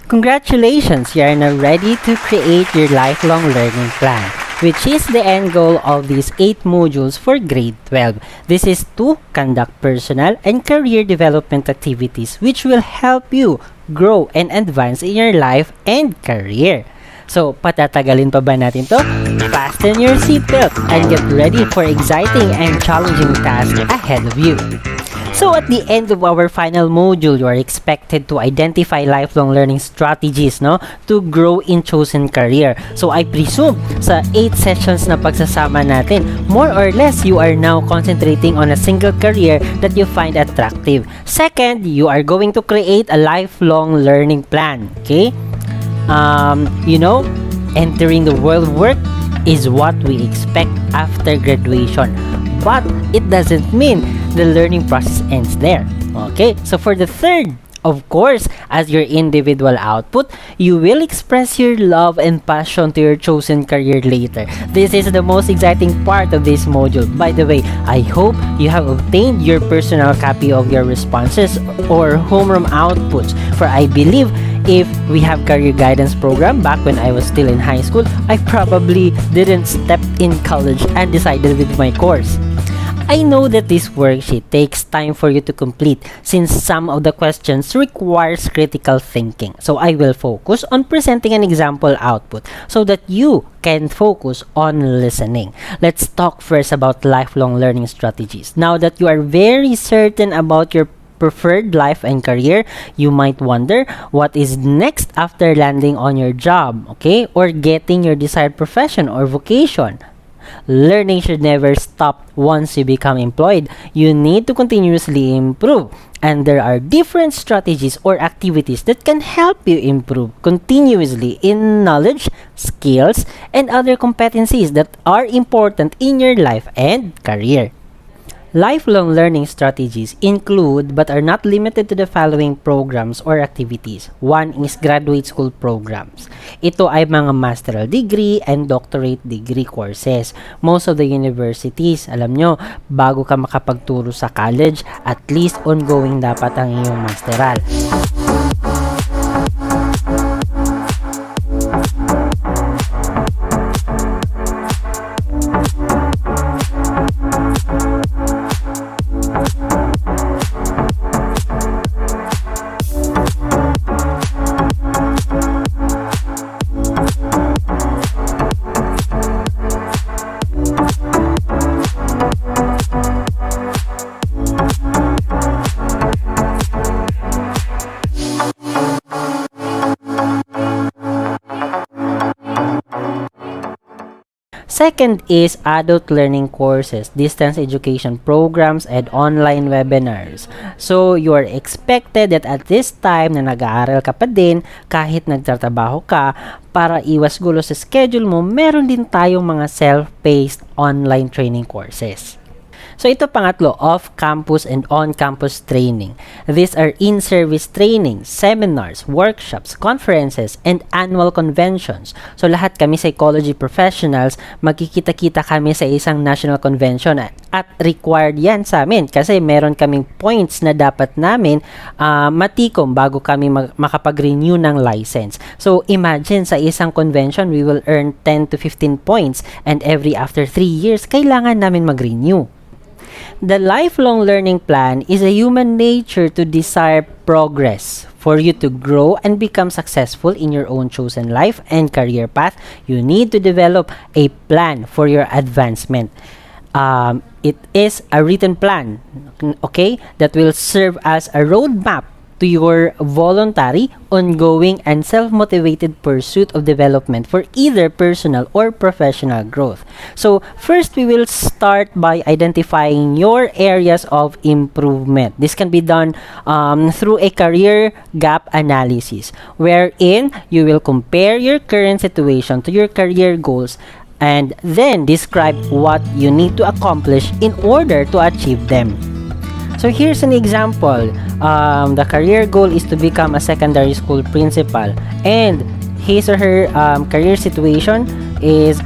Congratulations, you are now ready to create your lifelong learning plan, which is the end goal of these 8 modules for grade 12. This is to conduct personal and career development activities which will help you grow and advance in your life and career. So, patatagalin pa ba natin to? Fasten your seatbelt and get ready for exciting and challenging tasks ahead of you. So at the end of our final module, you are expected to identify lifelong learning strategies, no, to grow in chosen career. So I presume sa 8 sessions na pagsasama natin, more or less you are now concentrating on a single career that you find attractive. Second, you are going to create a lifelong learning plan, okay? Entering the world of work is what we expect after graduation. But it doesn't mean the learning process ends there. Okay, so for the third, of course, as your individual output, you will express your love and passion to your chosen career later. This is the most exciting part of this module. By the way, I hope you have obtained your personal copy of your responses or homeroom outputs. For I believe if we have career guidance program back when I was still in high school, I probably didn't step in college and decided with my course. I know that this worksheet takes time for you to complete since some of the questions requires critical thinking. So I will focus on presenting an example output so that you can focus on listening. Let's talk first about lifelong learning strategies. Now that you are very certain about your preferred life and career, you might wonder what is next after landing on your job, okay, or getting your desired profession or vocation. Learning should never stop once you become employed. You need to continuously improve, and there are different strategies or activities that can help you improve continuously in knowledge, skills, and other competencies that are important in your life and career. Lifelong learning strategies include but are not limited to the following programs or activities. One is graduate school programs. Ito ay mga masteral degree and doctorate degree courses. Most of the universities, alam nyo, bago ka makapagturo sa college, at least ongoing dapat ang iyong masteral. Second is adult learning courses, distance education programs, and online webinars. So, you are expected that at this time na nag-aaral ka pa din, kahit nagtatrabaho ka, para iwas gulo sa schedule mo, meron din tayong mga self-paced online training courses. So ito pangatlo, off-campus and on-campus training. These are in-service training, seminars, workshops, conferences, and annual conventions. So lahat kami psychology professionals, magkikita-kita kami sa isang national convention at required yan sa amin kasi meron kaming points na dapat namin matikom bago kami makapag-renew ng license. So imagine sa isang convention, we will earn 10 to 15 points and every after 3 years, kailangan namin mag-renew. The lifelong learning plan is a human nature to desire progress. For you to grow and become successful in your own chosen life and career path, you need to develop a plan for your advancement. It is a written plan, okay, that will serve as a roadmap to your voluntary, ongoing, and self-motivated pursuit of development for either personal or professional growth. So, first we will start by identifying your areas of improvement. This can be done through a career gap analysis, wherein you will compare your current situation to your career goals and then describe what you need to accomplish in order to achieve them. So here's an example. The career goal is to become a secondary school principal, and his or her career situation is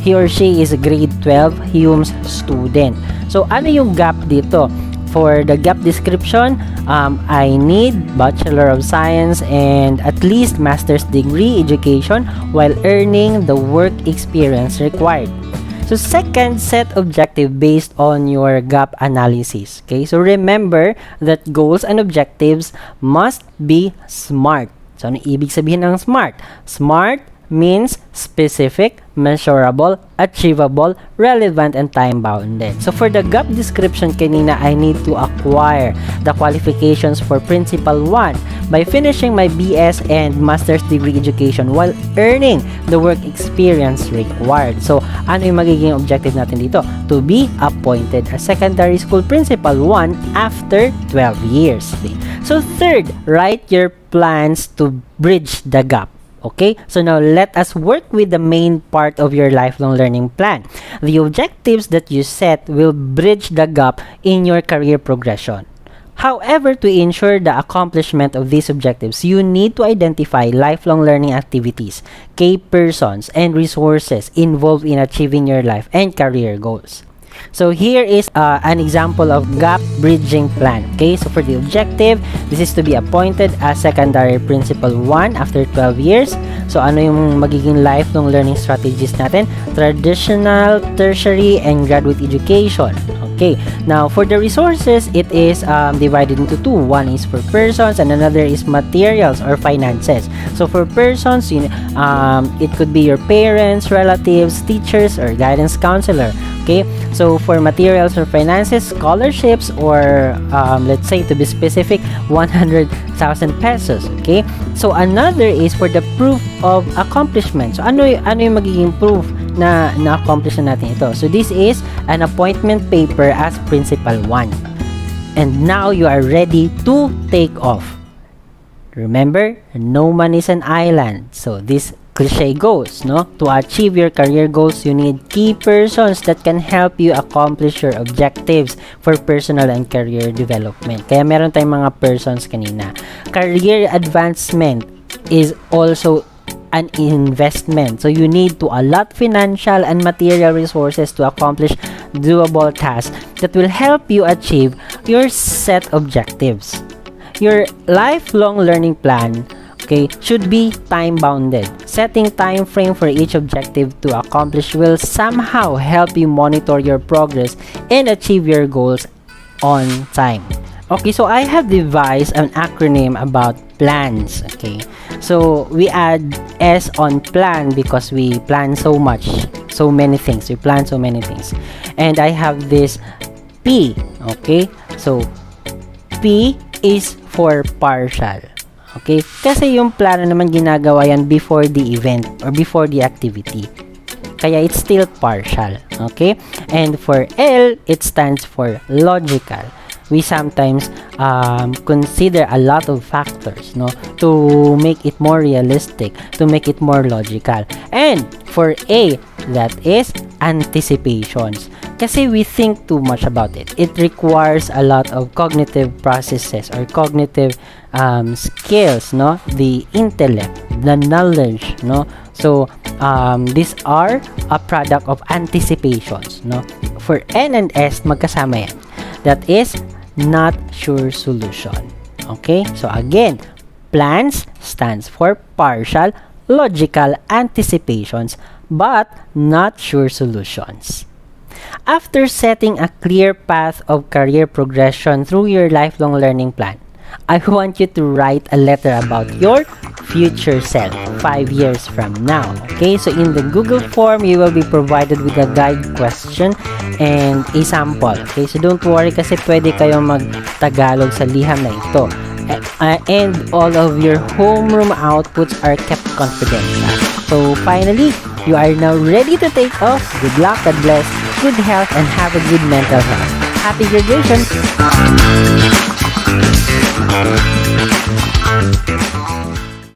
he or she is a grade 12 HUMS student. So ano yung gap dito? for the gap description, I need Bachelor of Science and at least master's degree education while earning the work experience required. So second, set objective based on your gap analysis. Okay, so remember that goals and objectives must be SMART. So ano ibig sabihin ng SMART? SMART means specific, measurable, achievable, relevant, and time-bounded. So for the gap description kanina, I need to acquire the qualifications for Principal 1 by finishing my BS and Master's degree education while earning the work experience required. So ano yung magiging objective natin dito? To be appointed as secondary school Principal 1 after 12 years. Okay? So third, write your plans to bridge the gap. Okay, so now let us work with the main part of your lifelong learning plan. The objectives that you set will bridge the gap in your career progression. However, to ensure the accomplishment of these objectives, you need to identify lifelong learning activities, key persons, and resources involved in achieving your life and career goals. So here is an example of gap bridging plan. Okay, so for the objective, this is to be appointed as secondary principal 1 after 12 years. So ano yung magiging lifelong learning strategies natin? Traditional, tertiary, and graduate education. Okay, now for the resources, it is divided into two. One is for persons and another is materials or finances. So for persons, it could be your parents, relatives, teachers, or guidance counselor. Okay, so for materials or finances, scholarships, or let's say to be specific, 100,000 pesos. Okay, so another is for the proof of accomplishment. So ano yung magiging proof na na-accomplish na natin ito? So this is an appointment paper as principal 1. And now you are ready to take off. Remember, no man is an island. So this cliche goes, no? To achieve your career goals, you need key persons that can help you accomplish your objectives for personal and career development. Kaya meron tayong mga persons kanina. Career advancement is also an investment. So you need to allot financial and material resources to accomplish doable tasks that will help you achieve your set objectives. Your lifelong learning plan, okay, should be time-bounded. Setting time frame for each objective to accomplish will somehow help you monitor your progress and achieve your goals on time. Okay, so I have devised an acronym about plans. Okay, so we add S on plan because we plan so many things. We plan so many things. And I have this P. Okay, so P is for partial. Okay? Kasi yung plano naman ginagawa yan before the event or before the activity. Kaya it's still partial. Okay? And for L, it stands for logical. We sometimes consider a lot of factors, no, to make it more realistic, to make it more logical. And for A, that is anticipations. Kasi we think too much about it. It requires a lot of cognitive processes or cognitive skills, no? The intellect, the knowledge, no? So, these are a product of anticipations, no? For N and S, magkasama yan. That is not sure solution. Okay? So, again, plans stands for partial, logical anticipations, but not sure solutions. After setting a clear path of career progression through your lifelong learning plan, I want you to write a letter about your future self 5 years from now. Okay, so in the Google form, you will be provided with a guide question and a sample. Okay, so don't worry kasi pwede kayong mag-Tagalog sa liham na ito. And all of your homeroom outputs are kept confidential. So finally, you are now ready to take off. Good luck, God bless, good health, and have a good mental health. Happy graduation!